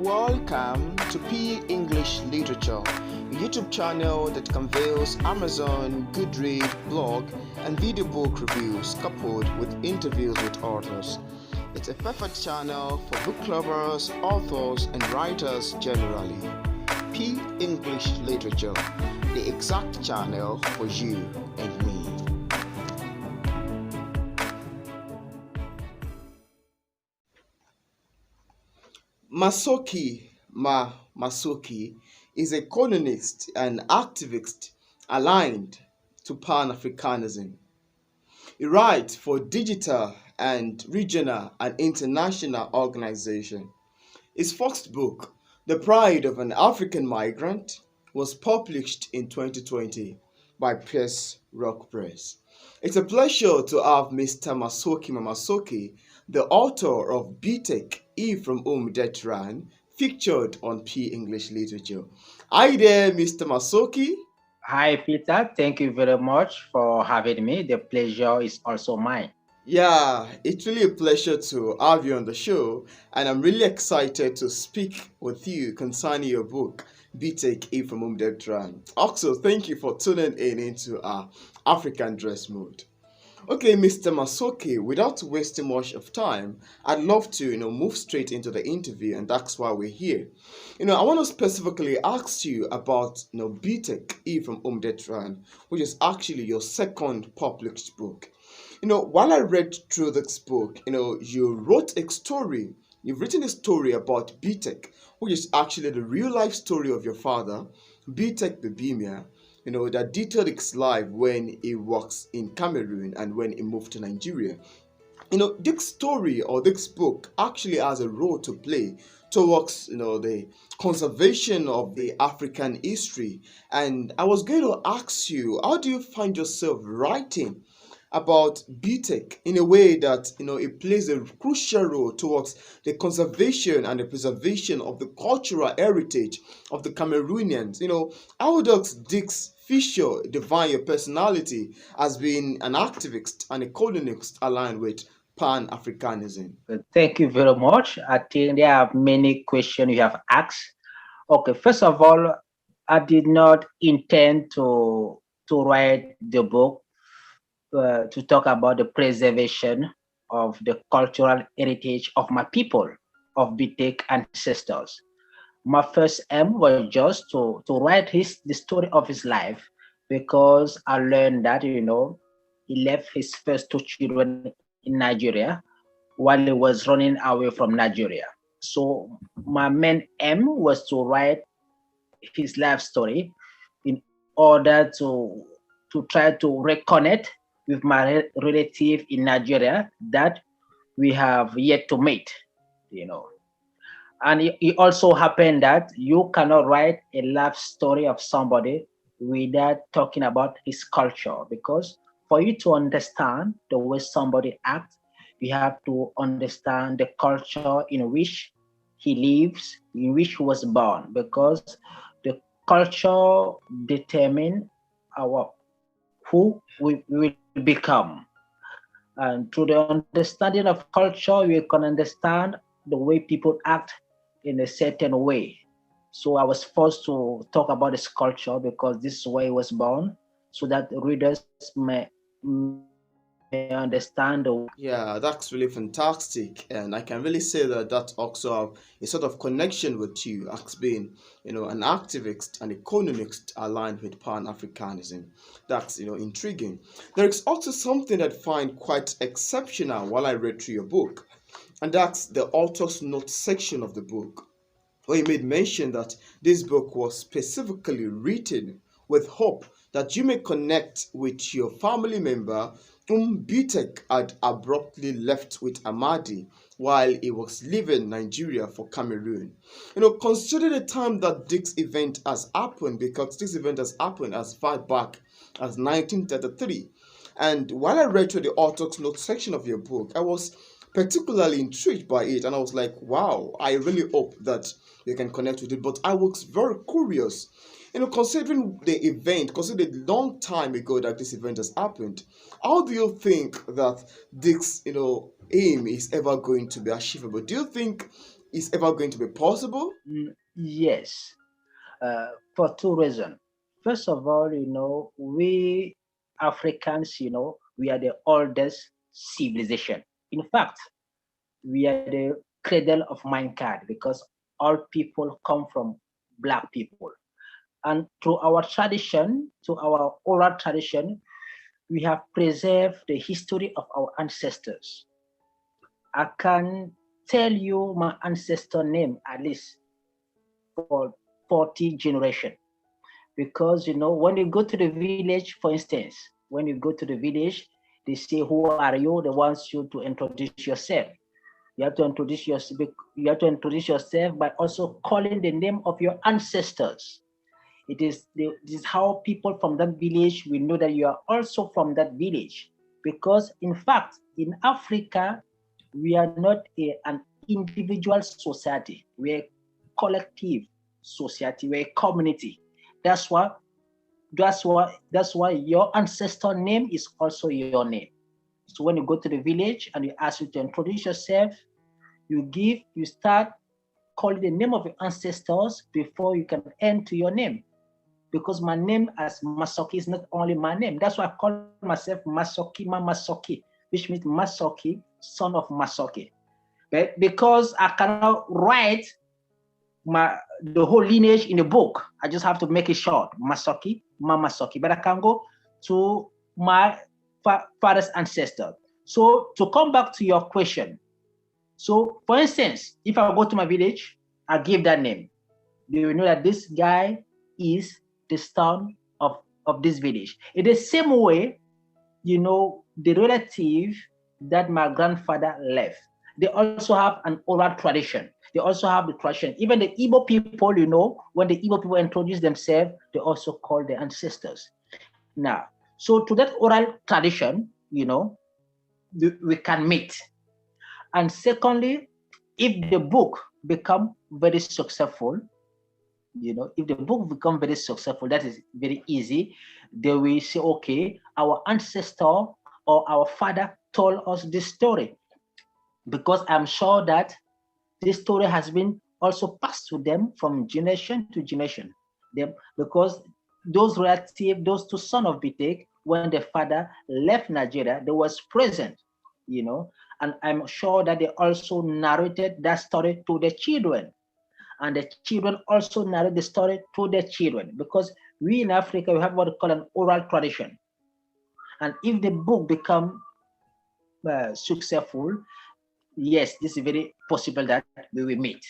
Welcome to P English Literature, a YouTube channel that conveys Amazon, Goodreads, blog, and video book reviews coupled with interviews with authors. It's a perfect channel for book lovers, authors, and writers generally. P English Literature, the exact channel for you and me. Massocki Ma Massocki is a colonist and activist aligned to Pan-Africanism. He writes for digital and regional and international organizations. His first book, The Pride of an African Migrant, was published in 2020 by Pierce Rock Press. It's a pleasure to have Mr. Massocki Ma Massocki, the author of Biték, from whom Death Ran, featured on P English Literature. Hi there, Mr. Massocki. Hi, Peter. Thank you very much for having me. The pleasure is also mine. Yeah, it's really a pleasure to have you on the show, and I'm really excited to speak with you concerning your book, Biték from whom Death Ran. Also, thank you for tuning in into our African dress mode. Okay, Mr. Massocki, without wasting much of time, I'd love to, move straight into the interview, and that's why we're here. I want to specifically ask you about, Biték from whom Death Ran, which is actually your second published book. While I read through this book, you wrote a story. You've written a story about Biték, which is actually the real life story of your father, Biték Bibimia, that detailed his life when he was in Cameroon and when he moved to Nigeria. This story or this book actually has a role to play towards, the conservation of the African history. And I was going to ask you, how do you find yourself writing about Biték in a way that it plays a crucial role towards the conservation and the preservation of the cultural heritage of the Cameroonians? How does this feature define your personality as being an activist and a colonist aligned with Pan-Africanism? Thank you very much. I think there are many questions you have asked. Okay, first of all, I did not intend to write the book to talk about the preservation of the cultural heritage of my people, of Biték ancestors. My first aim was just to write the story of his life, because I learned that he left his first two children in Nigeria while he was running away from Nigeria. So my main aim was to write his life story in order to try to reconnect with my relative in Nigeria that we have yet to meet, And it also happened that you cannot write a life story of somebody without talking about his culture, because for you to understand the way somebody acts, you have to understand the culture in which he lives, in which he was born, because the culture determines who we will become. And through the understanding of culture, you can understand the way people act in a certain way. So I was forced to talk about his culture because this is where he was born, so that readers may understand the. Yeah, that's really fantastic, and I can really say that that also have a sort of connection with you as being, an activist and economist aligned with Pan-Africanism. That's intriguing. There is also something that I find quite exceptional while I read through your book, and that's the author's note section of the book, where you made mention that this book was specifically written with hope that you may connect with your family member whom Biték had abruptly left with Amadi while he was leaving Nigeria for Cameroon. Consider the time that this event has happened, because this event has happened as far back as 1933. And while I read through the author's note section of your book, I was particularly intrigued by it, and I was like, wow, I really hope that you can connect with it. But I was very curious, considering the event, considering the long time ago that this event has happened, how do you think that this, aim is ever going to be achievable? Do you think is ever going to be possible? Yes, for two reasons. First of all, we Africans, we are the oldest civilization. In fact, we are the cradle of mankind because all people come from black people. And through our tradition, to our oral tradition, we have preserved the history of our ancestors. I can tell you my ancestor name at least for 40 generations. Because when you go to the village, for instance, when you go to the village, they say, "Who are you?" They want you to introduce yourself. You have to introduce yourself by also calling the name of your ancestors. This is how people from that village will know that you are also from that village. Because in fact, in Africa, we are not an individual society. We're a collective society. We're a community. That's why that's why your ancestor name is also your name. So when you go to the village and you ask you to introduce yourself, you start calling the name of your ancestors before you can enter your name. Because my name as Massocki is not only my name. That's why I call myself Massocki Ma Massocki, which means Massocki, son of Massocki. But because I cannot write the whole lineage in a book, I just have to make it short, Massocki Ma Massocki. But I can go to my father's ancestor. So to come back to your question, so for instance, if I go to my village, I give that name. They will know that this guy is the son of this village. In the same way, the relative that my grandfather left, they also have an oral tradition. They also have the tradition. Even the Igbo people, when the Igbo people introduce themselves, they also call their ancestors. Now, so to that oral tradition, we can meet. And secondly, if the book become very successful, if the book become very successful, that is very easy. They will say, okay, our ancestor or our father told us this story. Because I'm sure that this story has been also passed to them from generation to generation. Because those relatives, those two sons of Biték, when the father left Nigeria, they was present, and I'm sure that they also narrated that story to the children. And the children also narrate the story to their children. Because we in Africa, we have what we call an oral tradition. And if the book become successful, yes, this is very possible that we will meet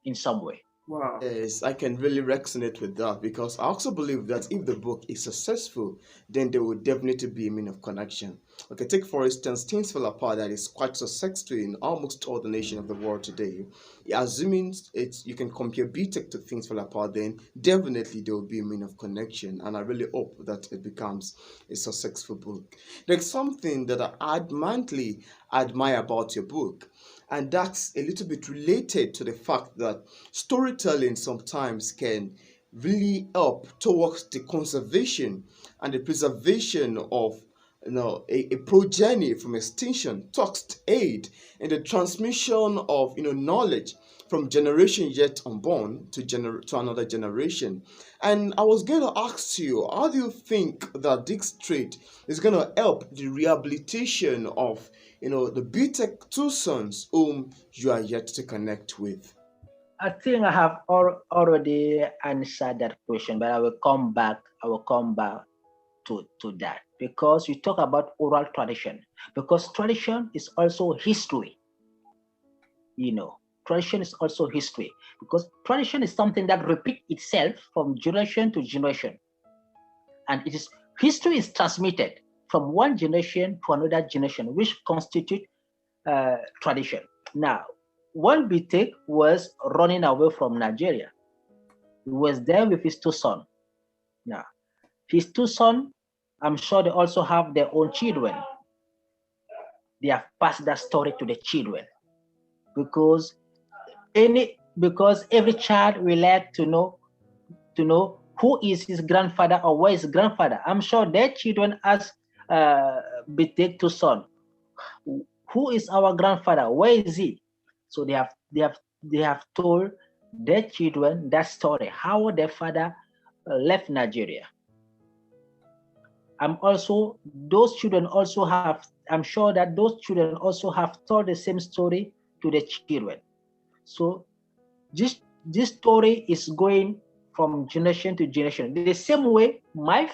in some way. Wow. Yes, I can really resonate with that because I also believe that if the book is successful, then there will definitely be a mean of connection. Okay, take for instance Things Fall Apart that is quite successful in almost all the nations of the world today. Assuming it's you can compare BTEC to Things Fall Apart, then definitely there will be a mean of connection, and I really hope that it becomes a successful book. There's something that I adamantly admire about your book, and that's a little bit related to the fact that storytelling sometimes can really help towards the conservation and the preservation of a progeny from extinction, talks to aid in the transmission of knowledge from generation yet unborn to another generation. And I was going to ask you, how do you think that this trait is going to help the rehabilitation of the BTEC two sons whom you are yet to connect with? I think I have already answered that question, but I will come back. To that because you talk about oral tradition. Because tradition is also history. Tradition is also history because tradition is something that repeats itself from generation to generation, and history is transmitted from one generation to another generation, which constitute tradition. Now, when Biték was running away from Nigeria, he was there with his two sons. Now, his two sons, I'm sure they also have their own children. They have passed that story to the children because every child will like to know who is his grandfather or where is his grandfather. I'm sure their children ask Biték two sons, who is our grandfather? Where is he? So they have told their children that story, how their father left Nigeria. Those children also have, I'm sure that those children also have told the same story to their children. So this story is going from generation to generation. The same way my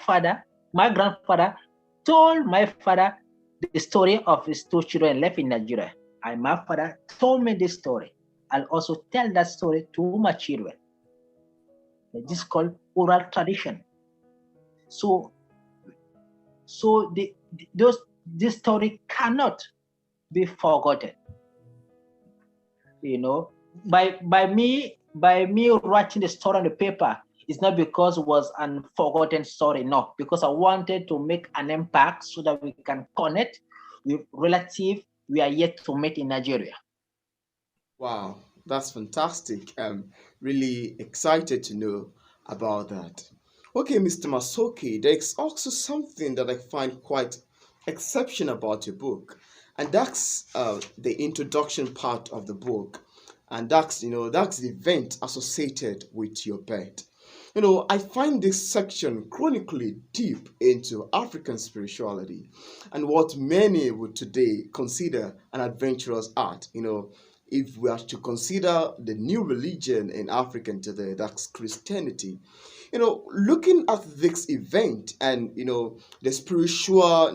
grandfather told my father the story of his two children left in Nigeria. And my father told me this story. I'll also tell that story to my children. This is called oral tradition. So this story cannot be forgotten. You know, by me writing the story on the paper, it's not because it was an forgotten story, no, because I wanted to make an impact so that we can connect with relative we are yet to meet in Nigeria. Wow, that's fantastic. I'm really excited to know about that. Okay, Mr. Masoki, there's also something that I find quite exceptional about your book, and that's the introduction part of the book, and that's the event associated with your birth. I find this section chronically deep into African spirituality and what many would today consider an adventurous art. If we are to consider the new religion in Africa today, that's Christianity. Looking at this event and the spiritual,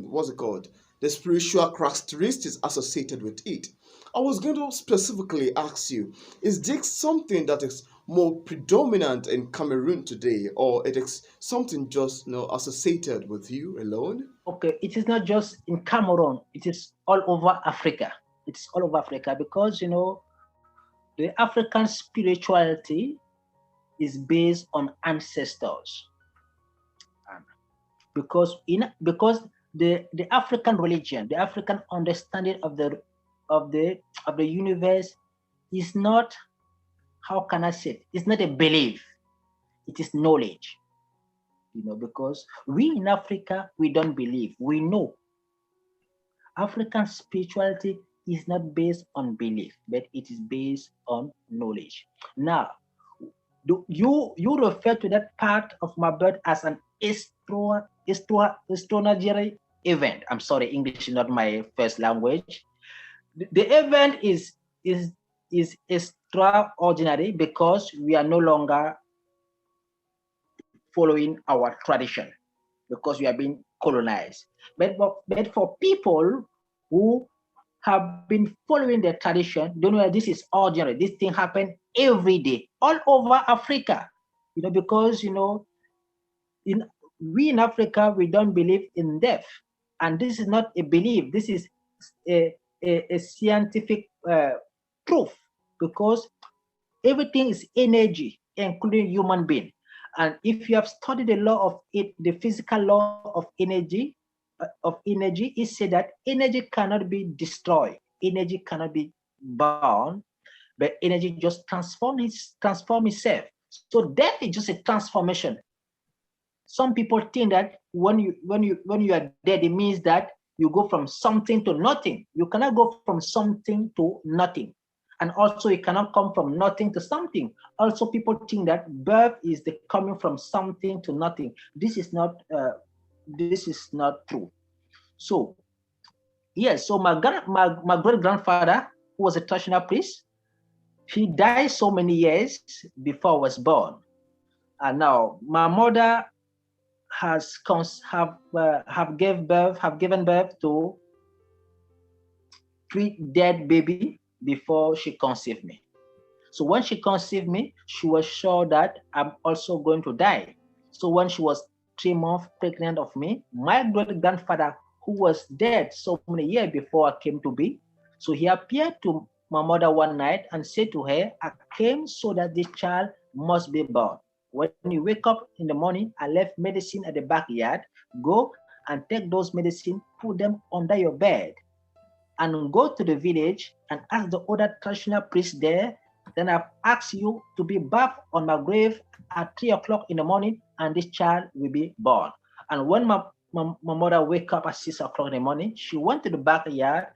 what's it called? The spiritual characteristics associated with it. I was going to specifically ask you, is this something that is more predominant in Cameroon today, or it is something just associated with you alone? Okay, it is not just in Cameroon, it is all over Africa. It's all over Africa because the African spirituality is based on ancestors. Um, because the African religion, the African understanding of the of the universe is not, how can I say it? It's not a belief, it is knowledge. Because we in Africa, we don't believe, we know. African spirituality is not based on belief, but it is based on knowledge. Now, you refer to that part of my birth as an astrology event. I'm sorry, English is not my first language. The event is extraordinary because we are no longer following our tradition, because we are being colonized. But for people who have been following their tradition, don't know that this is ordinary. This thing happen every day all over Africa. Because in we in Africa, we don't believe in death, and this is not a belief. This is a scientific proof, because everything is energy, including human being. And if you have studied the law of it, the physical law of energy, it said that energy cannot be destroyed, energy cannot be bound, but energy just transform itself. So death is just a transformation. Some people think that when you are dead, it means that you go from something to nothing. You cannot go from something to nothing. And also it cannot come from nothing to something. Also, people think that birth is the coming from something to nothing. This is not true. So yes, so my great grandfather, who was a traditional priest, he died so many years before I was born. And now my mother have given birth to three dead baby before she conceived me. So when she conceived me, she was sure that I'm also going to die. So when she was 3 months pregnant of me, my great grandfather, who was dead so many years before I came to be, so he appeared to my mother one night and said to her, I came so that this child must be born. When you wake up in the morning, I left medicine at the backyard. Go and take those medicine, put them under your bed, and go to the village and ask the other traditional priest there. Then I've asked you to be bathed on my grave at 3 o'clock in the morning, and this child will be born. And when my mother wake up at 6 o'clock in the morning, she went to the backyard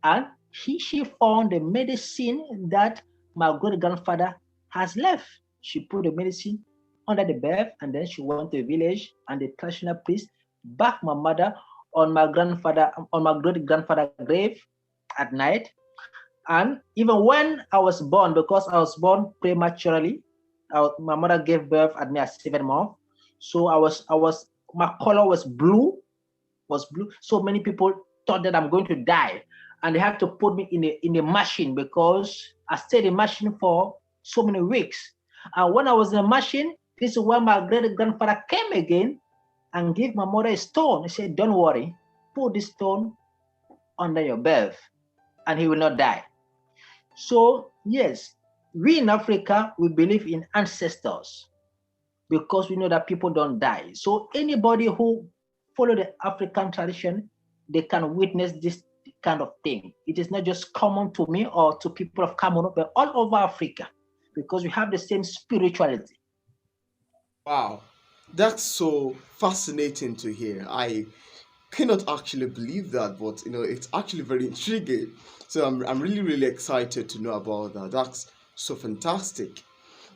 and She found the medicine that my great grandfather has left. She put the medicine under the bed and then she went to the village and the traditional priest backed my mother on my great grandfather grave at night. And even when I was born, because I was born prematurely, my mother gave birth at me at 7 months. So my color was blue. So many people thought that I'm going to die, and they had to put me in a machine because I stayed in machine for so many weeks. And when I was in a machine, this is when my great grandfather came again and gave my mother a stone. He said, "Don't worry, put this stone under your birth, and he will not die." So yes, we in Africa we believe in ancestors because we know that people don't die. So anybody who follow the African tradition, they can witness this kind of thing. It is not just common to me or to people of Cameroon, but all over Africa, because we have the same spirituality. Wow, that's so fascinating to hear. I cannot actually believe that, but it's actually very intriguing. So I'm really, really excited to know about that. That's so fantastic.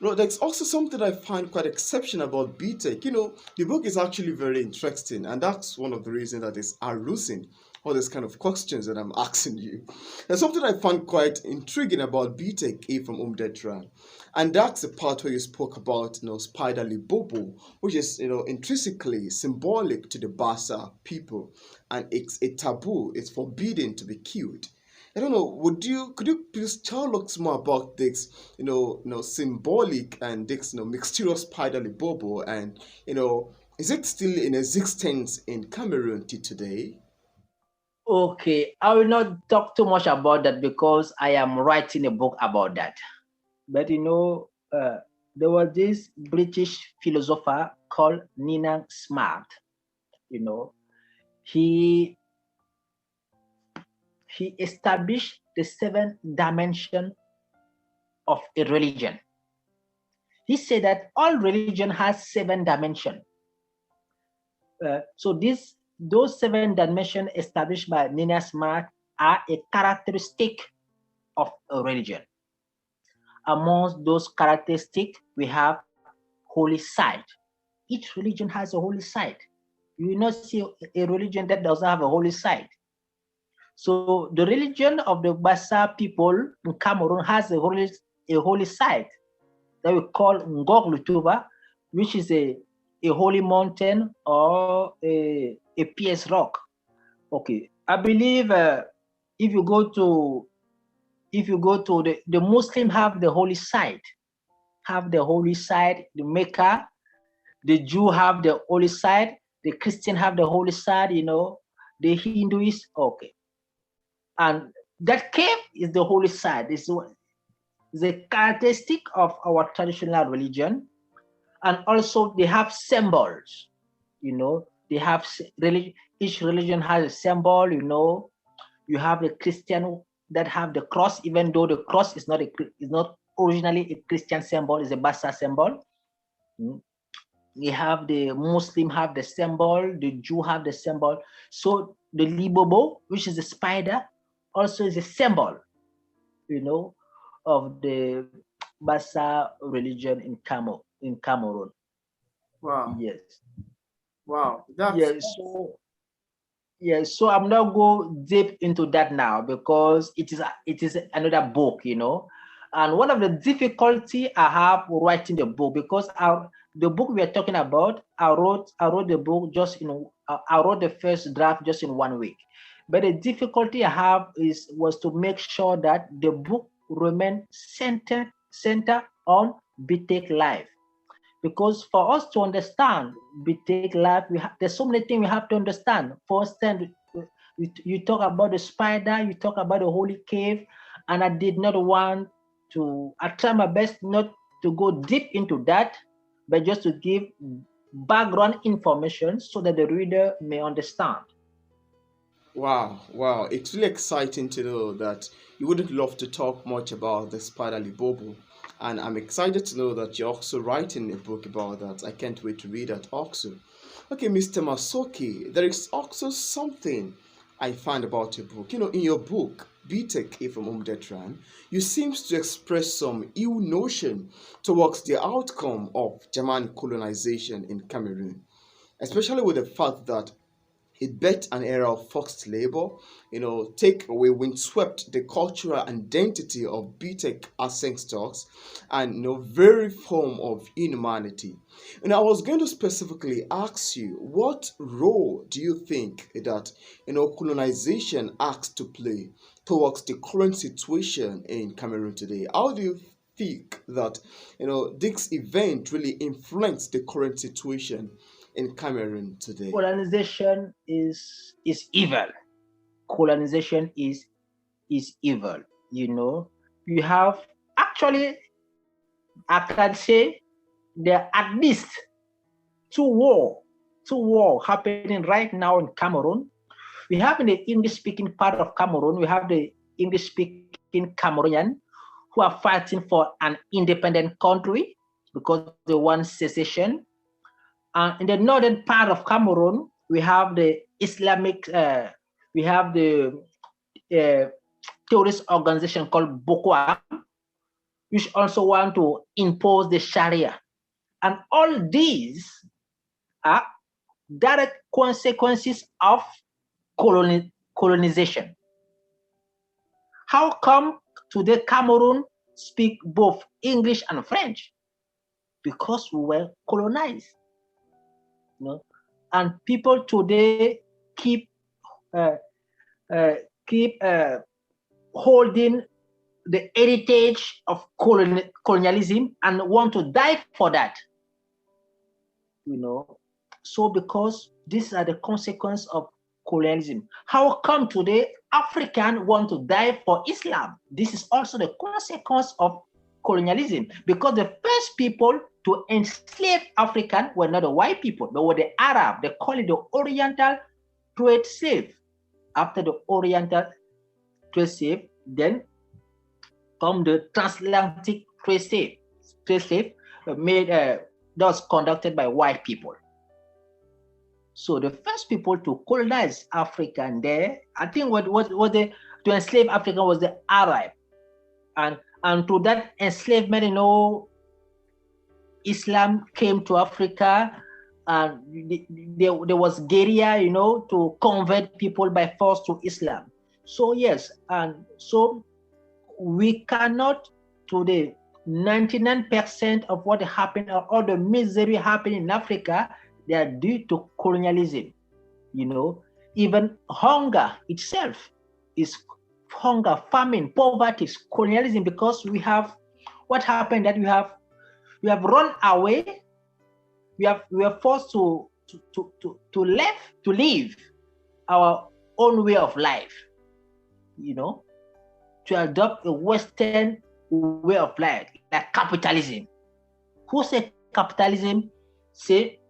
There's also something I find quite exceptional about Biték. The book is actually very interesting, and that's one of the reasons that is arousing all these kind of questions that I'm asking you. There's something I found quite intriguing about Biték A from Umdedran, and that's the part where you spoke about, spiderly bobo, which is, intrinsically symbolic to the Bassa people, and it's a taboo. It's forbidden to be killed. I don't know. Could you please tell us more about this, symbolic and this, mysterious spiderly bobo, and is it still in existence in Cameroon till today? Okay, I will not talk too much about that because I am writing a book about that. But there was this British philosopher called Nina Smart. You know, he he established the seven dimension of a religion. He said that all religion has seven dimensions. So those seven dimensions established by Nina Smart are a characteristic of a religion. Amongst those characteristics, we have holy site. Each religion has a holy site. You will not see a religion that doesn't have a holy site. So the religion of the Bassa people in Cameroon has a holy site that we call Ngok Lutuba, which is a holy mountain or a pierce rock. Okay, I believe if you go to the Muslim have the holy site, the Mecca, the Jew have the holy site, the Christian have the holy site, the Hinduist, okay. And that cave is the holy site. It's the characteristic of our traditional religion. And also they have symbols, they have each religion has a symbol, you have the Christian that have the cross, even though the cross is not originally a Christian symbol, it's a Bassa symbol. Mm. We have the Muslim have the symbol, the Jew have the symbol. So the libobo, which is a spider, also is a symbol, you know, of the Bassa religion in Cameroon. Wow, Yes. wow, that's Yes. So I'm not go deep into that now because it is another book, And one of the difficulty I have writing the book because the book we are talking about, I wrote the book I wrote the first draft just in 1 week. But the difficulty I have was to make sure that the book remain center on Biték life, because for us to understand Biték life, there's so many things we have to understand. First time you talk about the spider, you talk about the holy cave, and I did not want to. I try my best not to go deep into that, but just to give background information so that the reader may understand. wow, wow. It's really exciting to know that you wouldn't love to talk much about the spiderly bobo. And I'm excited to know that you're also writing a book about that. I can't wait to read that also. Okay, Mr. Massocki, there is also something I find about your book. In your book, Biték from Umdetran, you seems to express some ill notion towards the outcome of German colonization in Cameroon, especially with the fact that it bet an era of forced labor, take away, windswept the cultural identity of Bitek ancestors, and very form of inhumanity. And I was going to specifically ask you, what role do you think that colonization acts to play towards the current situation in Cameroon today? How do you think that this event really influenced the current situation in Cameroon today? Colonization is evil. Colonization is evil. You know, you have actually, I can say there are at least two war, two war happening right now in Cameroon. We have in the English-speaking part of Cameroon, we have the English-speaking Cameroonian who are fighting for an independent country because they want secession. In the northern part of Cameroon, we have the Islamic, we have the uh, terrorist organization called Boko Haram, which also want to impose the Sharia. And all these are direct consequences of colonization. How come today Cameroon speak both English and French? Because we were colonized. You know? And people today keep uh, uh, keep holding the heritage of colonialism and want to die for that. So because these are the consequences of colonialism. How come today African want to die for Islam? This is also the consequence of colonialism, because the first people to enslave African were not the white people, they were the Arab. They call it the Oriental trade slave. After the Oriental trade slave, then come the transatlantic trade slave. Made that was conducted by white people. So the first people to colonize African there, I think what they to enslave African was the Arab, and through that enslavement, Islam came to Africa, and there was guerrilla, to convert people by force to Islam. So yes, and so we cannot today. 99% of what happened, or all the misery happening in Africa, they are due to colonialism. Even hunger itself is hunger, famine, poverty, is colonialism, because we have what happened that we have run away. We are forced to live our own way of life. To adopt a Western way of life, like capitalism. Who say capitalism? Say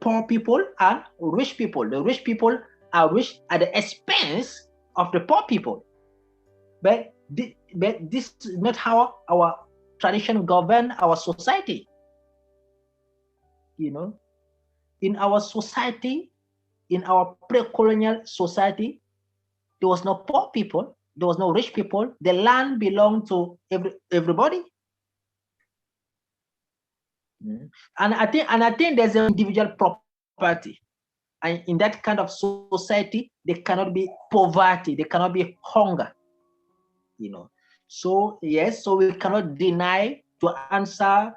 poor people and rich people. The rich people are rich at the expense of the poor people. But this is not how our tradition govern our society. In our society, in our pre-colonial society, there was no poor people, there was no rich people. The land belonged to everybody. And I think there's an individual property. And in that kind of society, there cannot be poverty, there cannot be hunger. So yes, so we cannot deny, to answer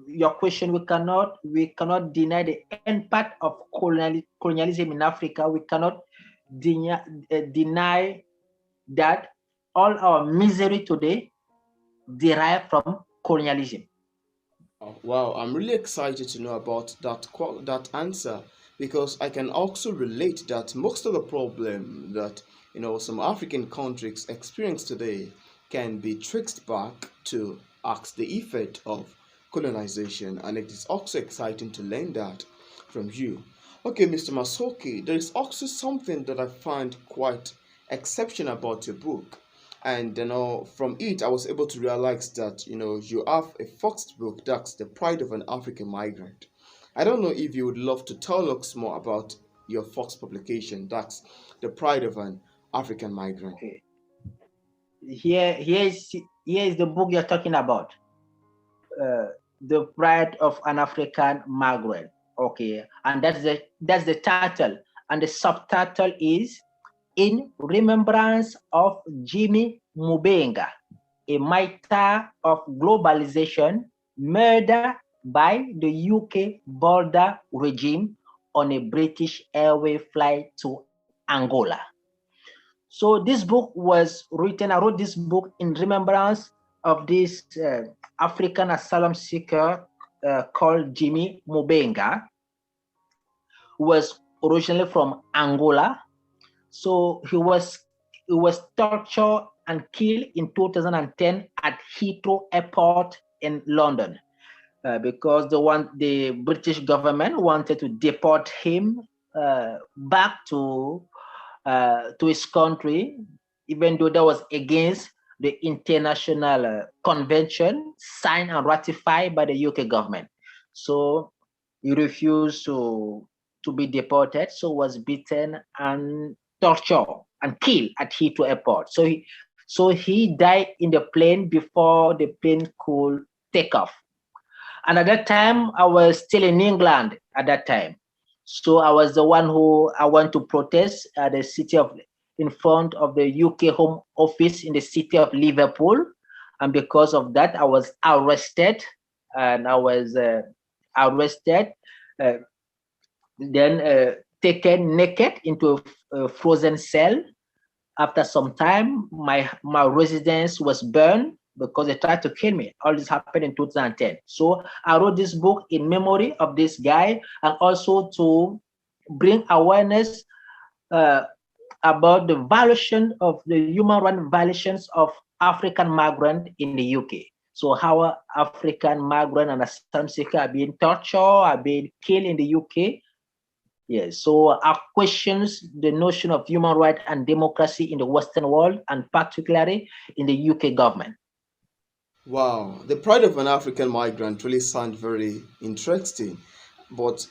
your question, we cannot deny the impact of colonialism in Africa. We cannot deny that all our misery today derive from colonialism. Wow, I'm really excited to know about that answer, because I can also relate that most of the problem that some African countries experience today can be traced back to ask the effect of colonization, and it is also exciting to learn that from you. Okay, Mr. Massocki, there is also something that I find quite exceptional about your book. And from it I was able to realize that you have a first book, that's The Pride of an African Migrant. I don't know if you would love to tell us more about your first publication, that's The Pride of an African Migrant. Okay. Here is the book you're talking about. uh, the Pride of an African Migrant. Okay, and that's the title, and the subtitle is "In Remembrance of Jimmy Mubenga, a Martyr of Globalization, Murder by the UK border regime on a British Airways flight to Angola." So this book was written. I wrote this book in remembrance of this African asylum seeker called Jimmy Mubenga, who was originally from Angola. So he was tortured and killed in 2010 at Heathrow Airport in London, because the British government wanted to deport him back to his country, even though that was against the international convention signed and ratified by the UK government. So he refused to be deported, so was beaten and tortured and killed at Heathrow Airport. So he died in the plane before the plane could take off. And at that time, I was still in England at that time. So I was the one who I went to protest at the city of in front of the UK Home Office in the city of Liverpool. And because of that, I was arrested, and I was arrested, uh, then taken naked into a frozen cell. After some time, my residence was burned because they tried to kill me. All this happened in 2010. So I wrote this book in memory of this guy, and also to bring awareness uh, about the violation of the human rights violations of African migrant in the UK. So how African migrant and asylum seeker are being tortured, are being killed in the UK. Yes, so our questions the notion of human rights and democracy in the Western world, and particularly in the UK government. Wow, the pride of an African migrant really sounds very interesting. But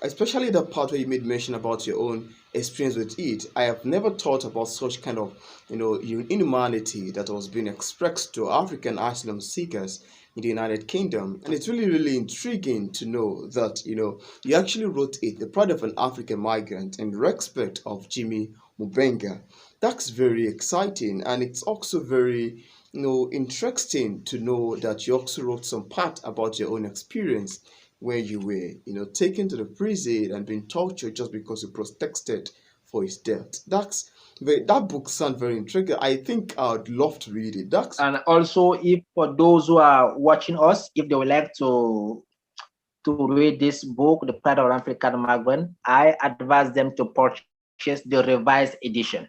especially the part where you made mention about your own experience with it, I have never thought about such kind of inhumanity that was being expressed to African asylum seekers in the United Kingdom. And it's really, really intriguing to know that you actually wrote it, The Pride of an African Migrant, in respect of Jimmy Mubenga. That's very exciting, and it's also very interesting to know that you also wrote some part about your own experience where you were, taken to the prison and being tortured just because you protested for his death. That book sounds very intriguing. I think I would love to read it. And also, if for those who are watching us, if they would like to read this book, The Pride of African Migrant, I advise them to purchase the revised edition.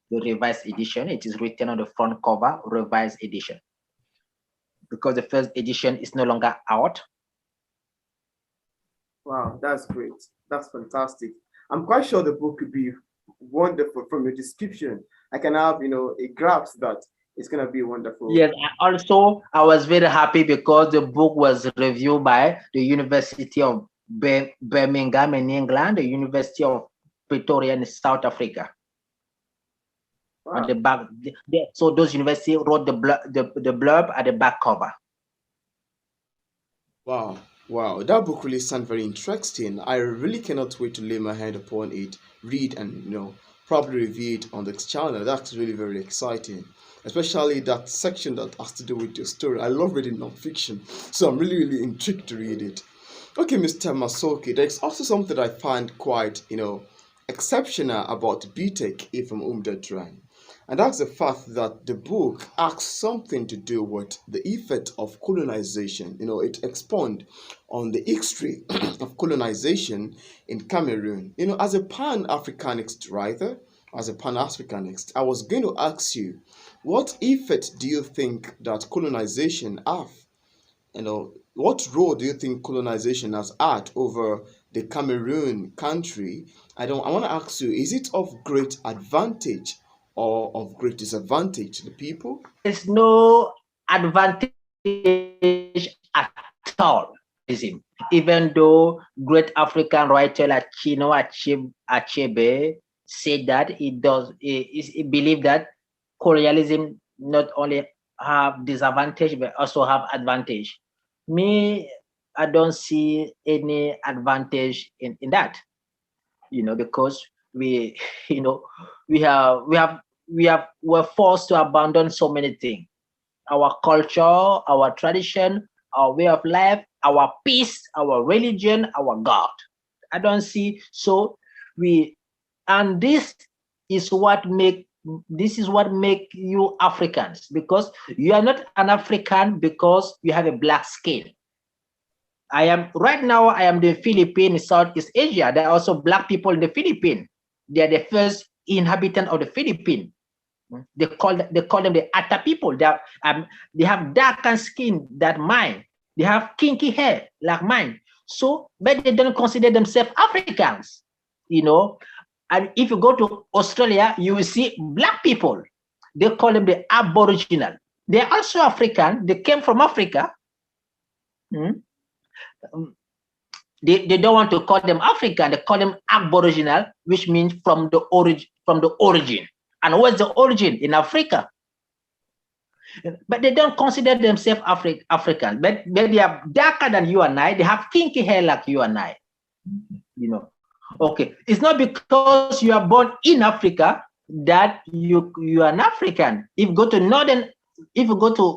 The revised edition. It is written on the front cover, revised edition, because the first edition is no longer out. Wow, that's great. That's fantastic. I'm quite sure the book could be wonderful from your description. I can have, a grasp that it's gonna be wonderful. Yes, also I was very happy because the book was reviewed by the University of Birmingham in England, the University of Pretoria in South Africa. Wow. At the back, so those universities wrote the blurb at the back cover. Wow, wow, that book really sounds very interesting. I really cannot wait to lay my hand upon it, read, and probably review it on this channel. That's really very exciting, especially that section that has to do with your story. I love reading nonfiction, so I'm really, really intrigued to read it. Okay, Mr. Massocki, there's also something I find quite, exceptional about Biték from Umdedran. And that's the fact that the book asks something to do with the effect of colonization. It expounds on the history of colonization in Cameroon. As a Pan-Africanist writer, as a Pan-Africanist, I was going to ask you, what effect do you think that colonization have? What role do you think colonization has had over the Cameroon country? I want to ask you, is it of great advantage or of great disadvantage to the people? There's no advantage at all colonialism, even though great African writer like Chino Achebe said that he believed that colonialism not only have disadvantage but also have advantage. Me, I don't see any advantage in that, because we, you know, we have we have we're forced to abandon so many things: our culture, our tradition, our way of life, our peace, our religion, our God. I don't see. So we, and this is what make you Africans, because you are not an African because you have a black skin. I am right now. I am the Philippines, Southeast Asia. There are also black people in the Philippines. They are the first inhabitant of the Philippines. They call them the Atta people. They have darker skin than mine. They have kinky hair like mine. So, but they don't consider themselves Africans. You know, and if you go to Australia, you will see black people. They call them the Aboriginal. They are also African. They came from Africa. Mm. They don't want to call them African. They call them Aboriginal, which means from the origin. From the origin. And what's the origin in Africa? But they don't consider themselves African. But they are darker than you and I. They have kinky hair like you and I. Okay. It's not because you are born in Africa that you are an African. If you go to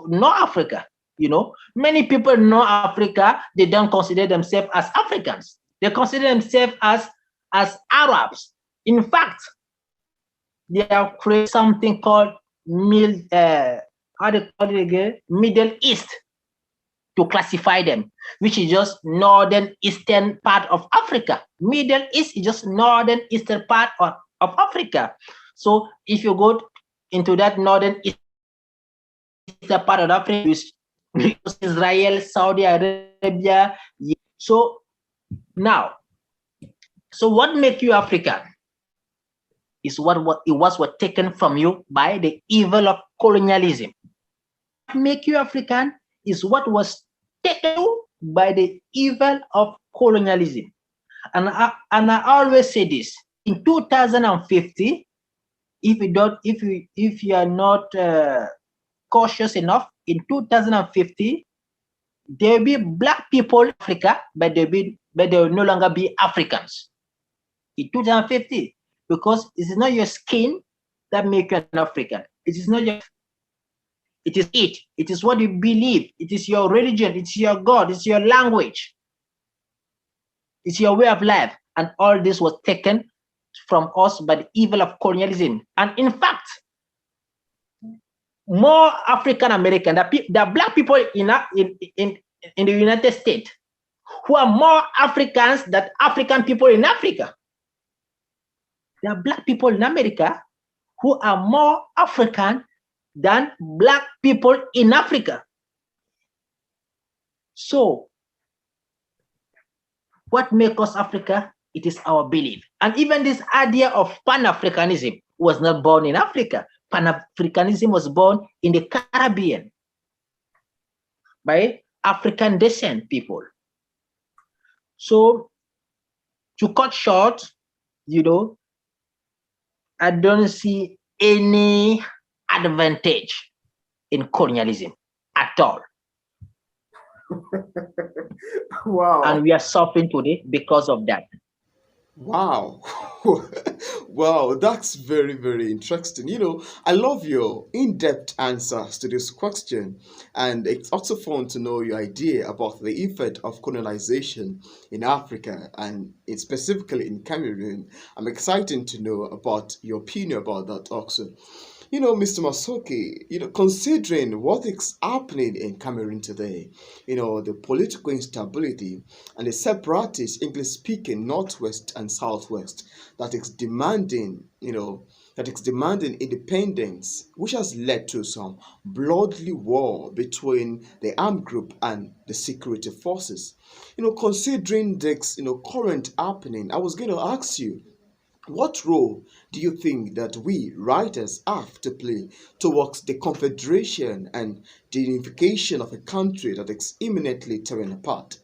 North Africa, many people in North Africa, they don't consider themselves as Africans. They consider themselves as Arabs. In fact, they have created something called how they call it again? Middle East, to classify them, which is just northern eastern part of Africa. Middle East is just northern eastern part of Africa. So if you go into that northern eastern part of Africa, Israel, Saudi Arabia. So now, so what make you African is what taken from you by the evil of colonialism. What make you African is what was taken by the evil of colonialism. And I always say this: in 2050, if you are not cautious enough, in 2050 there will be black people in Africa, but they will no longer be Africans in 2050, because it is not your skin that make you an African. It is not your. It is what you believe. It is your religion. It's your God. It's your language. It's your way of life. And all this was taken from us by the evil of colonialism. And in fact, more African American, the black people in the United States, who are more Africans than African people in Africa. There are black people in America who are more African than black people in Africa. So, what makes us Africa? It is our belief. And even this idea of Pan-Africanism was not born in Africa. Pan-Africanism was born in the Caribbean by African descent people. So, to cut short, I don't see any advantage in colonialism at all. Wow. And we are suffering today because of that. Wow. Wow, that's very, very interesting. I love your in depth answers to this question. And it's also fun to know your idea about the effect of colonization in Africa and specifically in Cameroon. I'm excited to know about your opinion about that also. Mr. Massocki, considering what is happening in Cameroon today, the political instability and the separatist English-speaking Northwest and Southwest that is demanding independence, which has led to some bloody war between the armed group and the security forces. Considering this, current happening, I was going to ask you, what role do you think that we writers have to play towards the confederation and the unification of a country that is imminently tearing apart?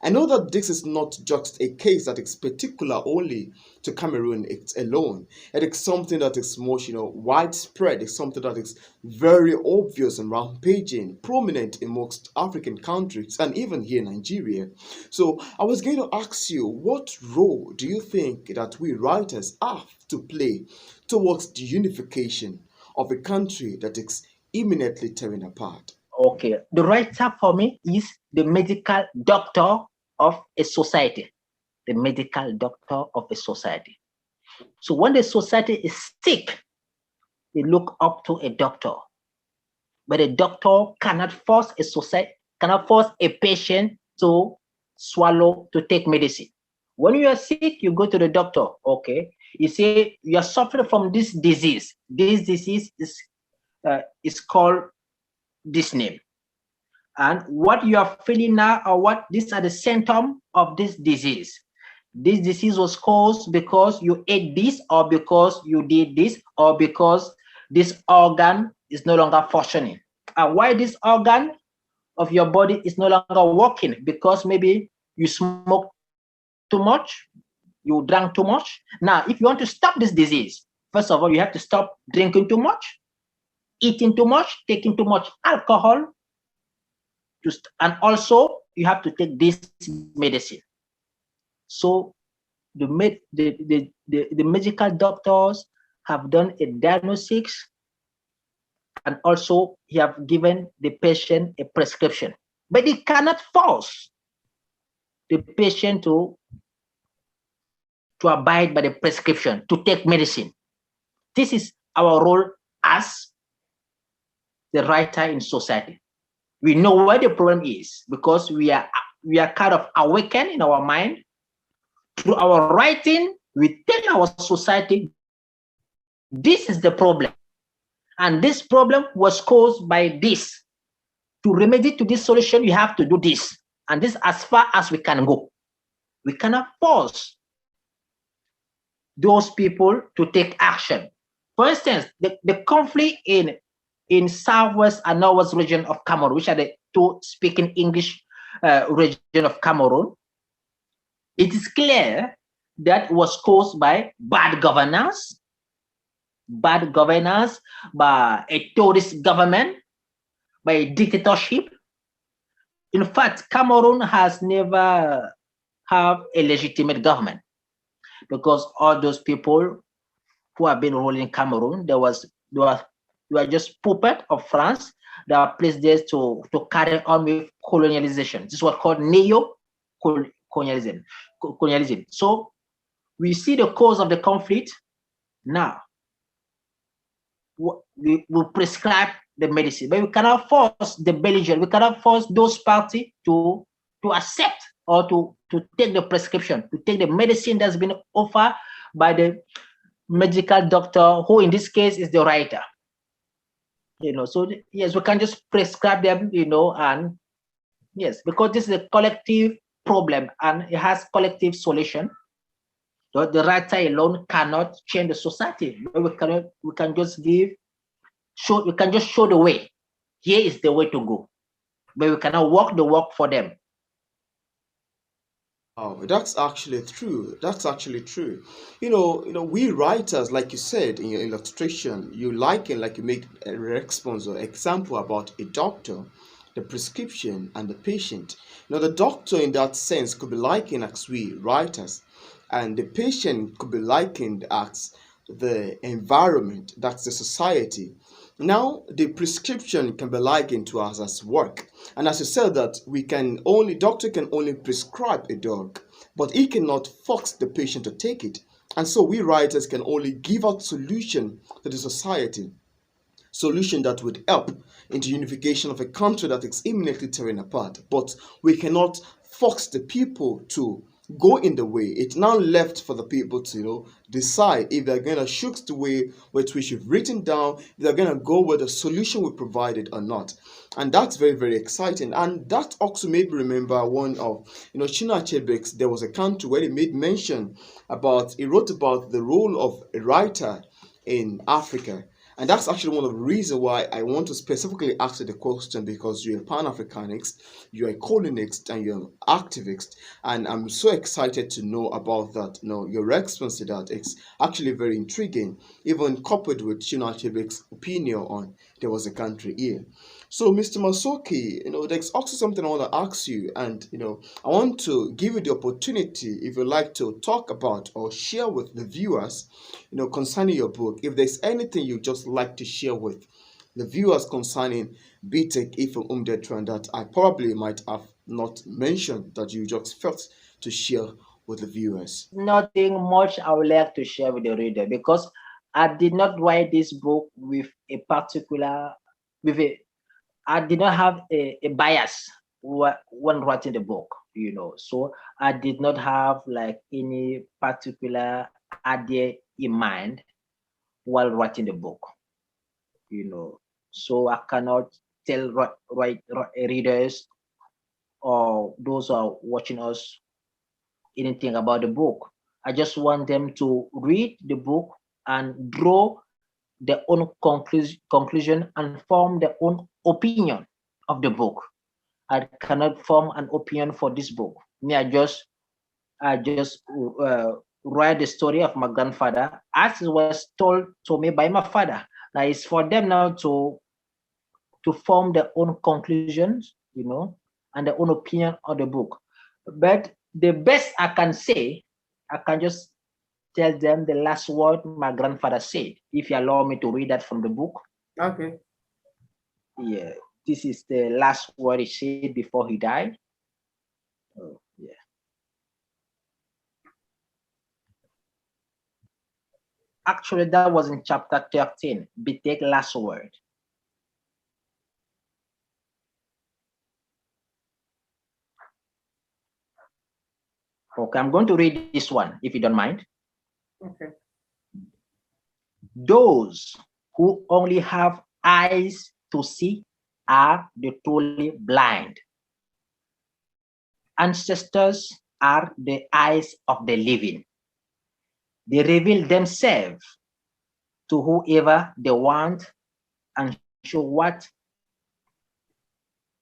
I know that this is not just a case that is particular only to Cameroon it's alone. It is something that is more, widespread. It's something that is very obvious and rampaging, prominent amongst African countries and even here in Nigeria. So I was going to ask you, what role do you think that we writers have to play towards the unification of a country that is imminently tearing apart? Okay, the writer for me is the medical doctor of a society. The medical doctor of a society. So when the society is sick, they look up to a doctor. But a doctor cannot force a society, cannot force a patient to swallow, to take medicine. When you are sick, you go to the doctor. Okay, you say you are suffering from this disease. This disease is called this name. And what you are feeling now, or what these are the symptoms of this disease. This disease was caused because you ate this, or because you did this, or because this organ is no longer functioning. And why this organ of your body is no longer working? Because maybe you smoked too much, you drank too much. Now, if you want to stop this disease, first of all, you have to stop drinking too much, eating too much, taking too much alcohol, and also you have to take this medicine. So the medical doctors have done a diagnosis, and also he have given the patient a prescription, but he cannot force the patient to abide by the prescription, to take medicine. This is our role as the writer in society. We know where the problem is because we are kind of awakened in our mind. Through our writing, we tell our society, this is the problem. And this problem was caused by this. To remedy to this solution, you have to do this. And this as far as we can go. We cannot force those people to take action. For instance, the conflict in southwest and northwest region of Cameroon, which are the two speaking English region of Cameroon, it is clear that was caused by bad governance by a tourist government, by a dictatorship. In fact, Cameroon has never have a legitimate government because all those people who have been ruling Cameroon, they were just puppet of France. They are placed there to carry on with colonialization. This is what called neo-colonialism. So we see the cause of the conflict now. We will prescribe the medicine, but we cannot force the belligerent. We cannot force those parties to accept or to take the prescription, to take the medicine that's been offered by the medical doctor, who in this case is the writer. So yes, we can just prescribe them, and yes, because this is a collective problem and it has collective solution. So the writer alone cannot change the society. We can just show the way. Here is the way to go, but we cannot walk the walk for them. Oh, that's actually true. That's actually true. We writers, like you said in your illustration, you make a response or example about a doctor, the prescription, and the patient. The doctor in that sense could be likened as we writers, and the patient could be likened as the environment, that's the society. Now, the prescription can be likened to us as work. And as you said that doctor can only prescribe a drug, but he cannot force the patient to take it. And so we writers can only give out solution to the society, solution that would help in the unification of a country that is imminently tearing apart. But we cannot force the people to go in the way. It's now left for the people to decide if they're gonna shoot the way with which you've written down, if they're gonna go with the solution we provided or not. And that's very, very exciting. And that also made me remember one of Chinua Achebe's. There was a country where he wrote about the role of a writer in Africa. And that's actually one of the reasons why I want to specifically ask you the question, because you're a Pan-Africanist, you're a colonist, and you're an activist. And I'm so excited to know about that. Your response to that is actually very intriguing, even coupled with Chibik's opinion on there was a country here. So, Mr. Massocki, there's also something I want to ask you, and I want to give you the opportunity, if you like, to talk about or share with the viewers, concerning your book. If there's anything you just like to share with the viewers concerning Biték from Umdetran that I probably might have not mentioned, that you just felt to share with the viewers. Nothing much I would like to share with the reader, because I did not write this book with a particular, with a, I did not have a bias when writing the book, So I did not have like any particular idea in mind while writing the book, So I cannot tell readers or those who are watching us anything about the book. I just want them to read the book and draw their own conclusion and form their own opinion of the book. I cannot form an opinion for this book. Me, I just write the story of my grandfather as it was told to me by my father. Now it's for them now to form their own conclusions, and their own opinion on the book. But the best I can say, I can just tell them the last word my grandfather said. If you allow me to read that from the book. Okay. Yeah, this is the last word he said before he died. Oh, yeah. Actually, that was in chapter 13. Biték last word. Okay, I'm going to read this one, if you don't mind. Okay. Those who only have eyes to see are the truly blind. Ancestors are the eyes of the living. They reveal themselves to whoever they want and show what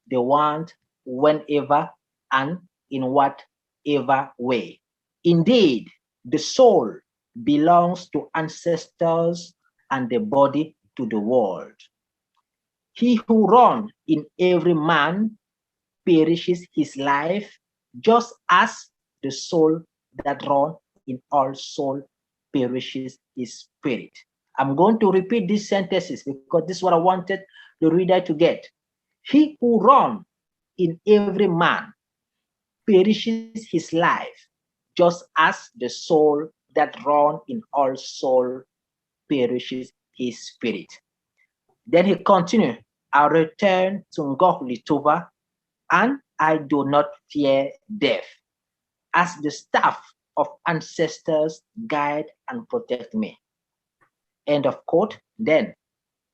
they want whenever and in whatever way. Indeed, the soul belongs to ancestors and the body to the world. He who runs in every man perishes his life, just as the soul that runs in all soul perishes his spirit. I'm going to repeat these sentences because this is what I wanted the reader to get. He who runs in every man perishes his life, just as the soul that runs in all soul perishes his spirit. Then he continued, I return to Ngoh and I do not fear death, as the staff of ancestors guide and protect me. End of quote. Then,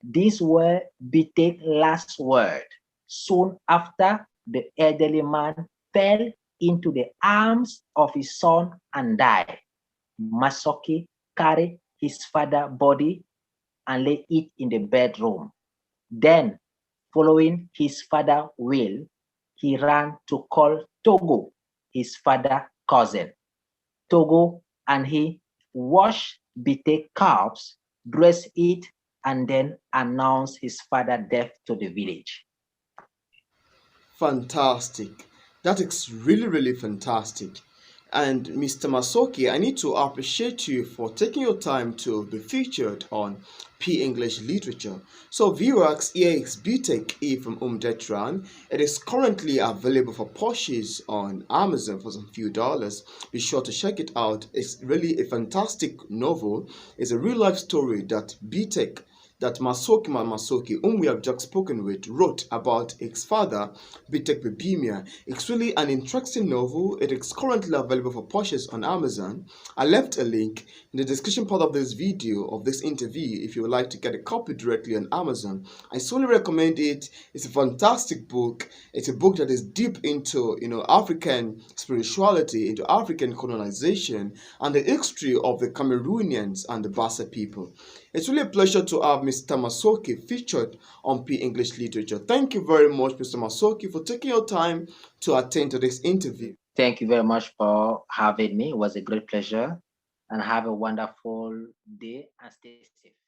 these were Biték's last word. Soon after, the elderly man fell into the arms of his son and died. Massocki carried his father's body and laid it in the bedroom. Then, following his father's will, he ran to call Togo, his father's cousin. Togo and he washed Biték's corpse, dressed it, and then announced his father's death to the village. Fantastic. That is really, really fantastic. And Mr. Massocki, I need to appreciate you for taking your time to be featured on P English Literature. So viewers, here is Biték from Umdetran. It is currently available for purchase on Amazon for some few dollars. Be sure to check it out. It's really a fantastic novel. It's a real life story that Biték, that Massocki Ma Massocki, whom we have just spoken with, wrote about his father, Biték Bibimia. It's really an interesting novel. It is currently available for purchase on Amazon. I left a link in the description part of this video, of this interview, if you would like to get a copy directly on Amazon. I solely recommend it. It's a fantastic book. It's a book that is deep into, African spirituality, into African colonization, and the history of the Cameroonians and the Bassa people. It's really a pleasure to have Mr. Massocki featured on P English Literature. Thank you very much, Mr. Massocki, for taking your time to attend to this interview. Thank you very much for having me. It was a great pleasure. And have a wonderful day and stay safe.